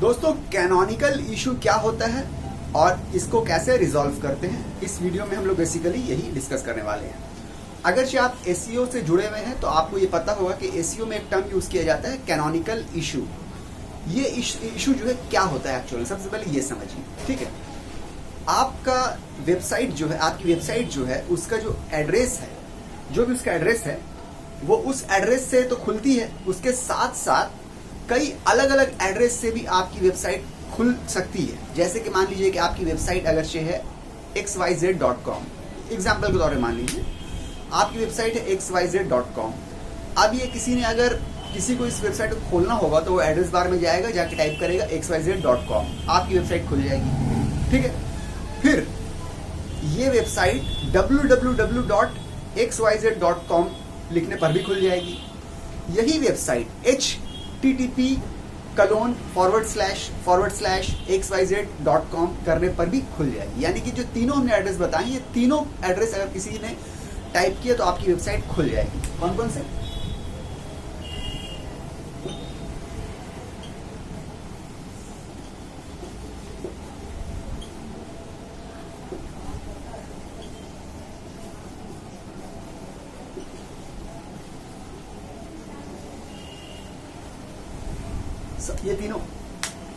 दोस्तों, canonical issue क्या होता है और इसको कैसे रिजॉल्व करते हैं, इस वीडियो में हम लोग बेसिकली यही डिस्कस करने वाले हैं। अगर से आप एसईओ से जुड़े हुए हैं तो आपको ये पता होगा कि एसईओ में एक टर्म यूज किया जाता है, कैनोनिकल इशू। ये इशू जो है क्या होता है एक्चुअली, सबसे पहले ये समझिए। ठीक है, आपका वेबसाइट जो है, आपकी वेबसाइट जो है, उसका जो एड्रेस है, जो भी उसका एड्रेस है, वो उस एड्रेस से तो खुलती है, उसके साथ साथ कई अलग अलग एड्रेस से भी आपकी वेबसाइट खुल सकती है। जैसे कि मान लीजिए कि आपकी वेबसाइट अगर से है xyz.com, एग्जाम्पल के तौर पर मान लीजिए आपकी वेबसाइट है xyz.com। अब ये किसी ने अगर किसी को इस वेबसाइट को खोलना होगा तो वो एड्रेस बार में जाएगा, जाके टाइप करेगा xyz.com, आपकी वेबसाइट खुल जाएगी। ठीक है, फिर ये वेबसाइट www.xyz.com लिखने पर भी खुल जाएगी। यही वेबसाइट http://xyz.com करने पर भी खुल जाएगी। यानी कि जो तीनों हमने एड्रेस बताए, ये तीनों एड्रेस अगर किसी ने टाइप किया तो आपकी वेबसाइट खुल जाएगी। कौन कौन से? ये तीनों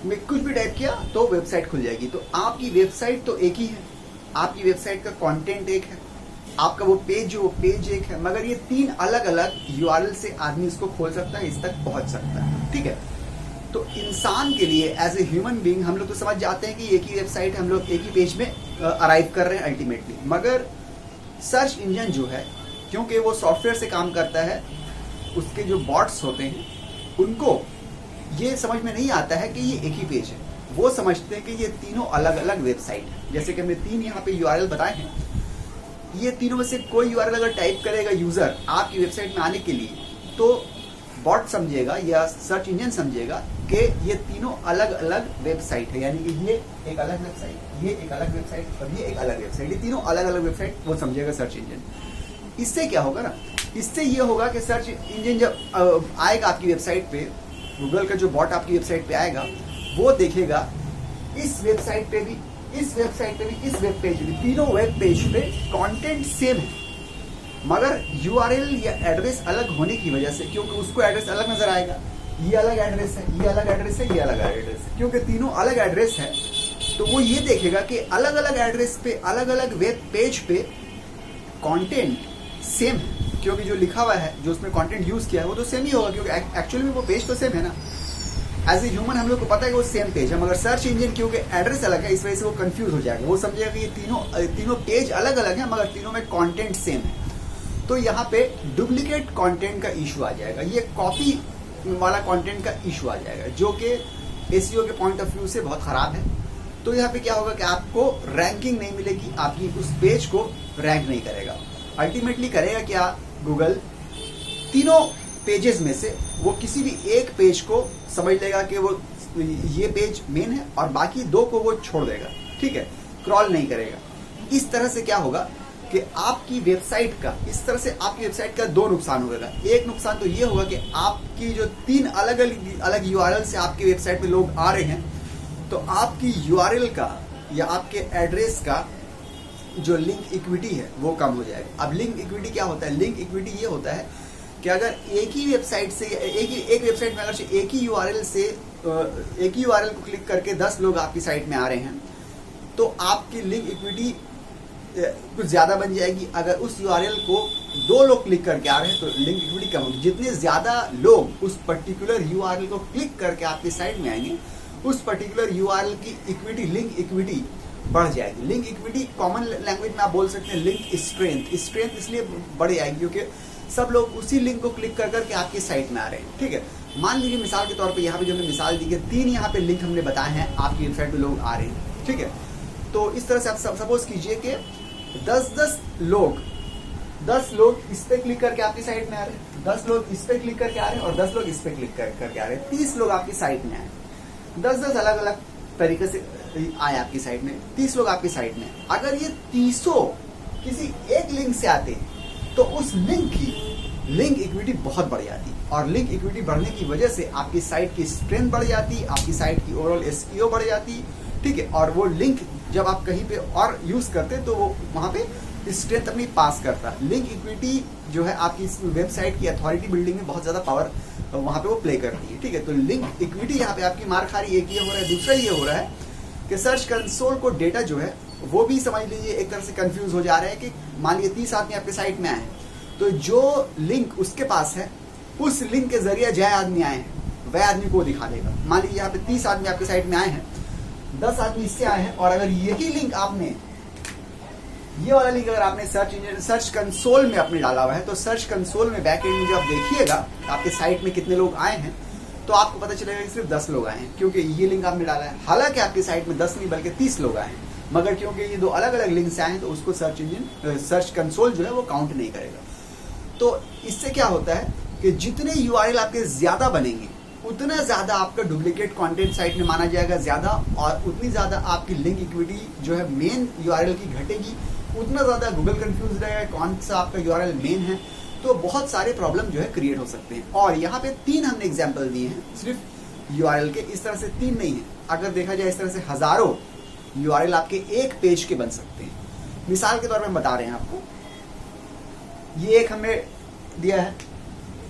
में कुछ भी टाइप किया तो वेबसाइट खुल जाएगी। तो आपकी वेबसाइट तो एक ही है, आपकी वेबसाइट का कंटेंट एक है, आपका वो पेज जो पेज एक है, मगर ये तीन अलग अलग यूआरएल से आदमी इसको खोल सकता है, इस तक पहुंच सकता है। ठीक है, तो इंसान के लिए एज ए ह्यूमन बीइंग हम लोग तो समझ जाते हैं कि एक ही वेबसाइट है, हम लोग एक ही पेज में अराइव कर रहे हैं अल्टीमेटली। मगर सर्च इंजन जो है, क्योंकि वो सॉफ्टवेयर से काम करता है, उसके जो बॉट्स होते हैं उनको ये समझ में नहीं आता है कि ये एक ही पेज है। वो समझते हैं कि ये तीनों अलग अलग वेबसाइट है। जैसे कि हमने तीन यहाँ पे यूआरएल बताए हैं, ये तीनों में से कोई यूआरएल अगर टाइप करेगा यूजर आपकी वेबसाइट में आने के लिए, तो बॉट समझेगा या सर्च इंजन समझेगा कि ये तीनों अलग अलग वेबसाइट है। यानी कि ये एक अलग वेबसाइट, ये एक अलग वेबसाइट और ये एक अलग वेबसाइट, ये तीनों अलग अलग वेबसाइट वो समझेगा सर्च इंजन। इससे क्या होगा ना, इससे ये होगा कि सर्च इंजन जब आएगा आपकी वेबसाइट पे, गूगल का जो बॉट आपकी वेबसाइट पे आएगा, वो देखेगा इस वेबसाइट पे भी, इस वेबसाइट पे भी, इस वेब पेज भी, तीनों वेब पेज पे कंटेंट सेम है, मगर यूआरएल या एड्रेस अलग होने की वजह से, क्योंकि उसको एड्रेस अलग नजर आएगा, ये अलग एड्रेस है, ये अलग एड्रेस है, ये अलग एड्रेस है, क्योंकि तीनों अलग एड्रेस है, तो वो ये देखेगा कि अलग अलग एड्रेस पे, अलग अलग वेब पेज पे कंटेंट सेम है, क्योंकि जो लिखा हुआ है, जो उसमें कंटेंट यूज किया है, वो तो सेम ही होगा, क्योंकि एक्चुअली में वो पेज तो सेम है ना। एज ए ह्यूमन हम लोग को पता है कि वो सेम पेज है, मगर सर्च इंजन क्योंकि एड्रेस अलग है, इस वजह से वो कंफ्यूज हो जाएगा। वो समझेगा कि ये तीनों पेज अलग अलग है, मगर तीनों में कंटेंट सेम है। तो यहाँ पे डुप्लीकेट कंटेंट का इशू आ जाएगा, ये कॉपी वाला कंटेंट का इशू आ जाएगा, जो कि एसईओ के पॉइंट ऑफ व्यू से बहुत खराब है। तो यहाँ पे क्या होगा कि आपको रैंकिंग नहीं मिलेगी, आपकी उस पेज को रैंक नहीं करेगा। अल्टीमेटली करेगा क्या गूगल, तीनों पेजेस में से वो किसी भी एक पेज को समझ लेगा कि वो ये पेज मेन है और बाकी दो को वो छोड़ देगा। ठीक है, क्रॉल नहीं करेगा। इस तरह से क्या होगा कि आपकी वेबसाइट का, इस तरह से आपकी वेबसाइट का दो नुकसान होगा। एक नुकसान तो ये होगा कि आपकी जो तीन अलग अलग यूआरएल से आपकी वेबसाइट पे लोग आ रहे हैं, तो आपकी यूआरएल का या आपके एड्रेस का जो लिंक इक्विटी है वो कम हो जाएगा। अब लिंक इक्विटी क्या होता है? लिंक इक्विटी ये होता है कि अगर एक ही वेबसाइट से, एक वेबसाइट में अगर एक ही यूआरएल से, एक ही यूआरएल को क्लिक करके 10 लोग आपकी साइट में आ रहे हैं, तो आपकी लिंक इक्विटी कुछ ज्यादा बन जाएगी। अगर उस यूआरएल को 2 लोग क्लिक करके आ रहे हैं तो लिंक इक्विटी कम होगी। जितने ज्यादा लोग उस पर्टिकुलर यूआरएल को क्लिक करके आपकी साइट में आएंगे, उस पर्टिकुलर यूआरएल की इक्विटी, लिंक इक्विटी बढ़ जाएगी। लिंक इक्विटी कॉमन लैंग्वेज में आप बोल सकते हैं लिंक स्ट्रेंथ। स्ट्रेंथ इसलिए बढ़ जाएगी क्योंकि सब लोग उसी लिंक को क्लिक कर करके आपकी साइट में आ रहे हैं। ठीक है, मान लीजिए मिसाल के तौर पे यहाँ पे जो हमने मिसाल दी कि 3 यहाँ पे लिंक हमने बताए हैं, आपकी वेबसाइट पे लोग आ रहे हैं। ठीक है, तो इस तरह से आप सपोज कीजिए कि 10 लोग इस पे क्लिक करके आपकी साइट में आ रहे हैं, 10 लोग इस पे क्लिक करके आ रहे हैं और 10 लोग इस पे क्लिक करके आ रहे हैं। 30 लोग आपकी साइट में आए, 10 अलग अलग तरीके से आए आपकी साइट में, 30 लोग आपकी साइट में। अगर ये 30 किसी एक लिंक से आते हैं तो उस लिंक की लिंक इक्विटी बहुत बढ़ जाती है, और लिंक इक्विटी बढ़ने की वजह से आपकी साइट की स्ट्रेंथ बढ़ जाती, आपकी साइट की ओवरऑल एसईओ बढ़ जाती, ठीक है। और वो लिंक जब आप कहीं पे और यूज करते तो वो वहां पे स्ट्रेंथ अपनी पास करता। लिंक इक्विटी जो है आपकी वेबसाइट की अथॉरिटी बिल्डिंग में बहुत ज्यादा पावर वहां पे वो प्ले करती है, ठीक है। तो लिंक इक्विटी यहाँ पे आपकी मार खा रही है, एक ये हो रहा है। दूसरा ये हो रहा है कि सर्च कंसोल को डेटा जो है वो भी समझ लीजिए एक तरह से कंफ्यूज हो जा रहा है कि मान लीजिए 30 आदमी आपके साइट में आए हैं, तो जो लिंक उसके पास है उस लिंक के जरिए जय आदमी आए हैं वह आदमी को दिखा देगा। मान लीजिए यहाँ पे 30 आदमी आपके साइट में आए हैं, 10 आदमी इससे आए हैं, और अगर यही लिंक आपने, ये वाला लिंक अगर आपने सर्च कंसोल में अपने डाला हुआ है, तो सर्च कंसोल में बैक एंड में जब देखिएगा आपके साइट में कितने लोग आए हैं, तो आपको पता चलेगा कि सिर्फ 10 लोग आए हैं, क्योंकि ये लिंक आपने डाला है। हालांकि आपकी साइट में 10 नहीं बल्कि 30 लोग आए हैं, मगर क्योंकि ये दो अलग अलग लिंक से आए हैं तो उसको सर्च कंसोल जो है वो काउंट नहीं करेगा। तो इससे क्या होता है कि जितने यूआरएल आपके ज्यादा बनेंगे उतना ज्यादा आपका डुप्लीकेट कंटेंट साइट में माना जाएगा ज्यादा, और उतनी ज्यादा आपकी लिंक इक्विटी जो है मेन यूआरएल की घटेगी, उतना ज्यादा गूगल कंफ्यूज रहेगा कौन सा आपका यूआरएल मेन है। तो बहुत सारे प्रॉब्लम जो है क्रिएट हो सकते हैं। और यहाँ पे 3 हमने एग्जाम्पल दिए हैं सिर्फ यूआरएल के, इस तरह से 3 नहीं है, अगर देखा जाए इस तरह से हजारों यूआरएल आपके एक पेज के बन सकते हैं। मिसाल के तौर पे हम बता रहे हैं आपको, ये एक हमें दिया है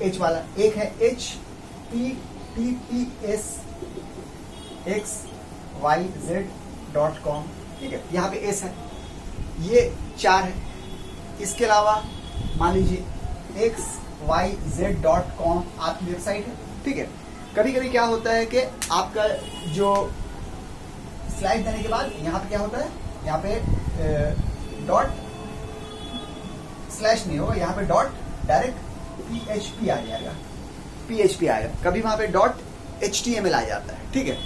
एच वाला, एक है https://xyz.com, ठीक है, यहाँ पे एस है, ये 4 है। इसके अलावा मान लीजिए xyz.com आपकी वेबसाइट है, ठीक है। कभी कभी क्या होता है कि आपका जो स्लाइड देने के बाद यहाँ पे क्या होता है, यहाँ पे डॉट स्लैश नहीं होगा, यहाँ पे डॉट डायरेक्ट PHP आ जाएगा, PHP आएगा। कभी वहां पे डॉट HTML आ जाता है, ठीक है।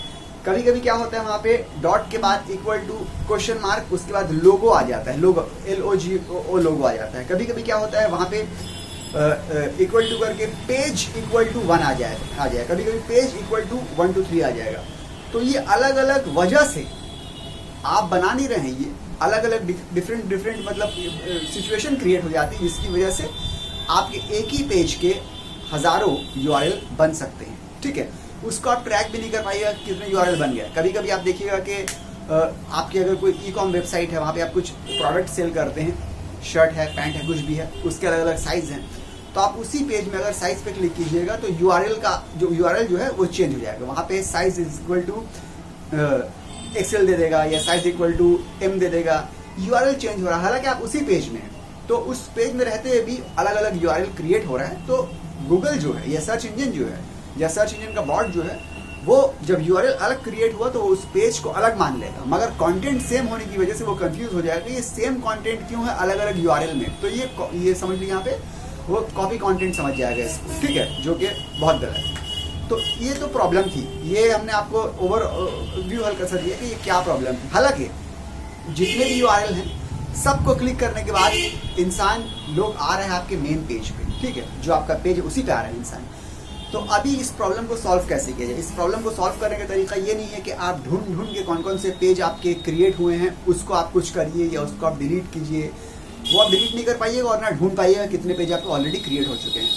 कभी कभी क्या होता है वहां पे डॉट के बाद इक्वल टू क्वेश्चन मार्क, उसके बाद लोगो आ जाता है, लोगो LOGO लोगो आ जाता है। कभी कभी क्या होता है वहां पे इक्वल टू करके पेज इक्वल टू 1 आ जाएगा, कभी कभी पेज इक्वल टू 1 2 3 आ जाएगा। तो ये अलग अलग वजह से आप बना नहीं रहे हैं, ये अलग अलग डिफरेंट मतलब सिचुएशन क्रिएट हो जाती है, जिसकी वजह से आपके एक ही पेज के हजारों यूआरएल बन सकते हैं, ठीक है। उसको आप ट्रैक भी नहीं कर पाइएगा कितने यूआरएल बन गया। कभी कभी आप देखिएगा कि आपकी अगर कोई ई-कॉम वेबसाइट है, वहाँ पे आप कुछ प्रोडक्ट सेल करते हैं, शर्ट है, पैंट है, कुछ भी है, उसके अलग अलग साइज हैं, तो आप उसी पेज में अगर साइज पे क्लिक कीजिएगा तो यूआरएल जो है वो चेंज हो जाएगा। वहाँ पे size is equal to XL दे देगा या साइज इक्वल टू M दे देगा, यूआरएल चेंज हो रहा है, हालांकि आप उसी पेज में हैं। तो उस पेज में रहते हुए भी अलग अलग यूआरएल क्रिएट हो रहा है। तो गूगल जो है या सर्च इंजन जो है या सर्च इंजन का बॉट जो है, वो जब यूआरएल अलग क्रिएट हुआ तो उस पेज को अलग मान लेगा, मगर कंटेंट सेम होने की वजह से वो कंफ्यूज हो जाएगा, ये सेम कंटेंट क्यों है अलग अलग यूआरएल में। तो ये समझ लीजिए यहाँ पे वो कॉपी कंटेंट समझ जाएगा इसको, ठीक है, जो कि बहुत गलत है। तो ये तो प्रॉब्लम थी, ये हमने आपको ओवरव्यू हल्का सा दिया कि ये क्या प्रॉब्लम थी। हालांकि जितने भी यूआरएल हैं सबको क्लिक करने के बाद इंसान लोग आ रहे हैं आपके मेन पेज पे, ठीक है, जो आपका पेज है उसी पे आ रहे हैं इंसान। तो अभी इस प्रॉब्लम को सॉल्व कैसे किया जाए? इस प्रॉब्लम को सॉल्व करने का तरीका ये नहीं है कि आप ढूंढ के कौन कौन से पेज आपके क्रिएट हुए हैं उसको आप कुछ करिए या उसको आप डिलीट कीजिए, वो आप डिलीट नहीं कर पाइएगा और ना ढूंढ पाइएगा कितने पेज आपको ऑलरेडी क्रिएट हो चुके हैं।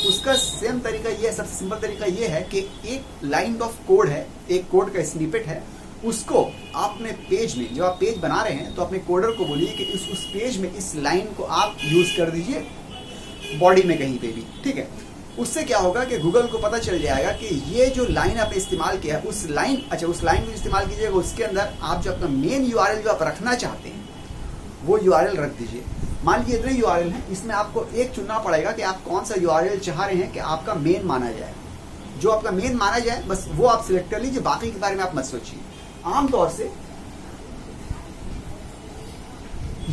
उसका सेम तरीका ये है, सबसे सिंपल तरीका ये है कि एक लाइन ऑफ कोड है, एक कोड का स्निपेट है, उसको अपने पेज में, जो आप पेज बना रहे हैं, तो अपने कोडर को बोलिए कि उस पेज में इस लाइन को आप यूज कर दीजिए बॉडी में कहीं पे भी, ठीक है। उससे क्या होगा कि गूगल को पता चल जाएगा कि ये जो लाइन आपने इस्तेमाल किया है उस लाइन को इस्तेमाल कीजिएगा, उसके अंदर आप जो अपना मेन यूआरएल जो आप रखना चाहते हैं वो यूआरएल रख दीजिए। मान लीजिए इतने यूआरएल हैं, इसमें आपको एक चुनना पड़ेगा कि आप कौन सा यूआरएल चाह रहे हैं कि आपका मेन माना जाए। जो आपका मेन माना जाए बस वो आप सिलेक्ट कर लीजिए, बाकी के बारे में आप मत सोचिए। आमतौर से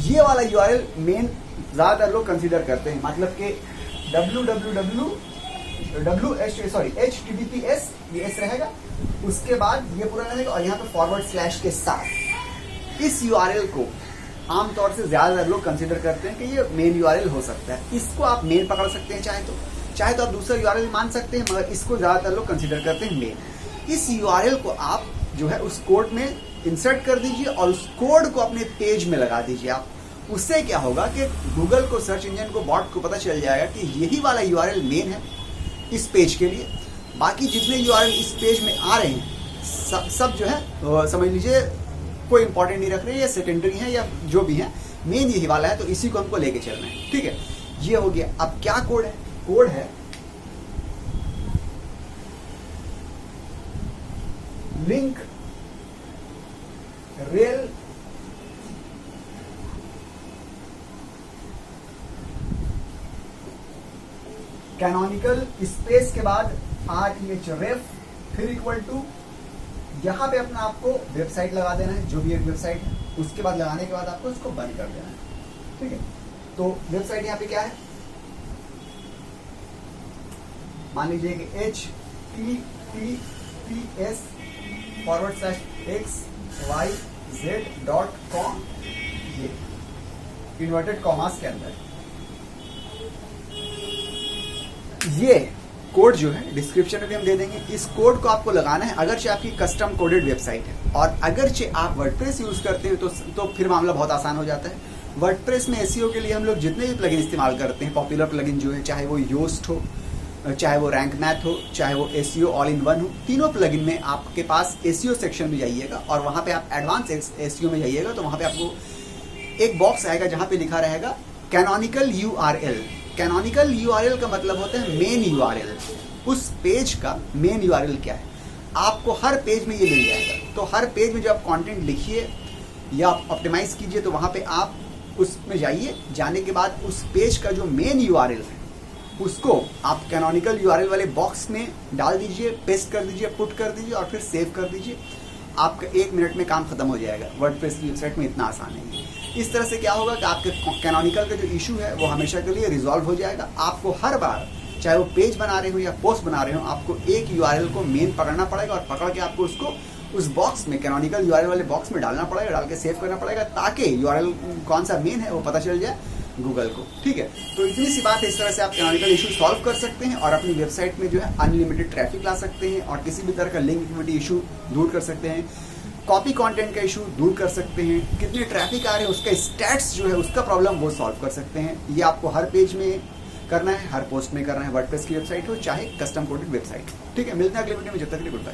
ये वाला यूआरएल मेन ज्यादातर लोग कंसीडर करते हैं, मतलब कि https ये एस रहेगा, उसके बाद ये पूरा रहेगा और यहाँ पे फॉरवर्ड स्लैश के साथ इस यूआरएल को आमतौर से ज्यादातर लोग कंसीडर करते हैं कि ये मेन यूआरएल हो सकता है। इसको आप मेन पकड़ सकते हैं, चाहे तो आप दूसरा यूआरएल मान सकते हैं, मगर इसको ज्यादातर लोग कंसीडर करते हैं मेन। इस यूआरएल को आप जो है उस कोड में इंसर्ट कर दीजिए और उस कोड को अपने पेज में लगा दीजिए। आप उससे क्या होगा कि गूगल को, सर्च इंजन को, बॉट को पता चल जाएगा कि यही वाला यूआरएल मेन है इस पेज के लिए। बाकी जितने यूआरएल इस पेज में आ रहे हैं सब जो है समझ लीजिए कोई इंपॉर्टेंट नहीं रख रहे हैं, या सेकेंडरी है या जो भी है, मेन यही वाला है, तो इसी को हमको लेके चलना है। ठीक है, ये हो गया। अब क्या कोड है? कोड है लिंक रेल कैनोनिकल स्पेस के बाद REF फिर इक्वल टू, यहां पे अपना आपको वेबसाइट लगा देना है, जो भी एक वेबसाइट है, उसके बाद लगाने के बाद आपको इसको बंद कर देना है। ठीक है, तो वेबसाइट यहां पे क्या है, मान लीजिए कि https://xyz.com, ये इन्वर्टेड कॉमास के अंदर। ये कोड जो है डिस्क्रिप्शन में भी हम दे देंगे। इस कोड को आपको लगाना है अगरचे आपकी कस्टम कोडेड वेबसाइट है, और अगरचे आप वर्डप्रेस यूज करते हैं तो फिर मामला बहुत आसान हो जाता है। वर्डप्रेस में एसईओ के लिए हम लोग जितने भी प्लगइन इस्तेमाल करते हैं, पॉपुलर प्लगइन जो है, चाहे वो योस्ट हो, चाहे वो रैंक मैथ हो, चाहे वो एसईओ ऑल इन वन हो, तीनों प्लगइन में आपके पास एसईओ सेक्शन में जाइएगा और वहां पे आप एडवांस एसईओ में जाइएगा, तो वहां पे आपको एक बॉक्स आएगा जहां पे लिखा रहेगा कैनोनिकल यूआरएल। कैनोनिकल यूआरएल का मतलब होता है मेन यूआरएल। उस पेज का मेन यूआरएल क्या है, आपको हर पेज में ये मिल जाएगा। तो हर पेज में जब आप कंटेंट लिखिए या ऑप्टिमाइज कीजिए, तो वहां पे आप उसमें जाइए, जाने के बाद उस पेज का जो मेन यूआरएल है उसको आप कैनोनिकल यूआरएल वाले बॉक्स में डाल दीजिए, पेस्ट कर दीजिए, पुट कर दीजिए और फिर सेव कर दीजिए। आपका 1 मिनट में काम खत्म हो जाएगा। वर्डप्रेस की वेबसाइट में इतना आसान है। इस तरह से क्या होगा कि आपके कैनोनिकल का जो इशू है वो हमेशा के लिए रिजॉल्व हो जाएगा। आपको हर बार, चाहे वो पेज बना रहे हो या पोस्ट बना रहे हो, आपको एक यूआरएल को मेन पकड़ना पड़ेगा और पकड़ के आपको उसको उस बॉक्स में, कैनोनिकल यूआरएल वाले बॉक्स में डालना पड़ेगा, डाल के सेव करना पड़ेगा, ताकि यूआरएल कौन सा मेन है वो पता चल जाए गूगल को। ठीक है, तो इतनी सी बात है। इस तरह से आप कैनोनिकल इशू सॉल्व कर सकते हैं और अपनी वेबसाइट में जो है अनलिमिटेड ट्रैफिक ला सकते हैं और किसी भी तरह का लिंक इक्विटी इशू दूर कर सकते हैं, कॉपी कंटेंट का इशू दूर कर सकते हैं, कितने ट्रैफिक आ रहे हैं उसका स्टैट्स जो है उसका प्रॉब्लम वो सॉल्व कर सकते हैं। ये आपको हर पेज में करना है, हर पोस्ट में करना है, वर्डप्रेस की वेबसाइट हो चाहे कस्टम कोडेड वेबसाइट। ठीक है, मिलते हैं अगले वीडियो में, जब तक के लिए गुड बाय।